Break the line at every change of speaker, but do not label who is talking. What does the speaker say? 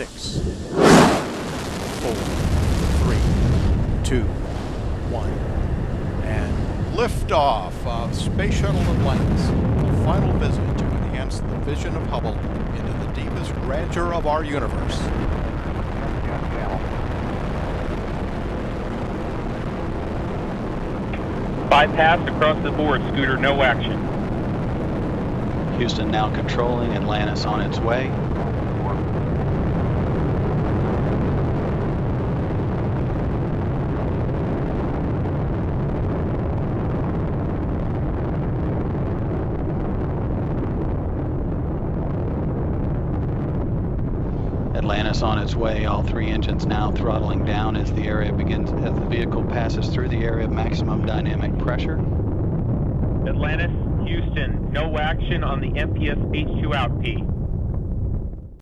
6, 4, 3, 2, 1. And liftoff of Space Shuttle Atlantis. A final visit to enhance the vision of Hubble into the deepest grandeur of our universe.
Bypass across the board, Scooter, no action.
Houston now controlling, Atlantis on its way. Atlantis on its way, all three engines now throttling down as the vehicle passes through the area of maximum dynamic pressure.
Atlantis, Houston, no action on the MPS H2 out P.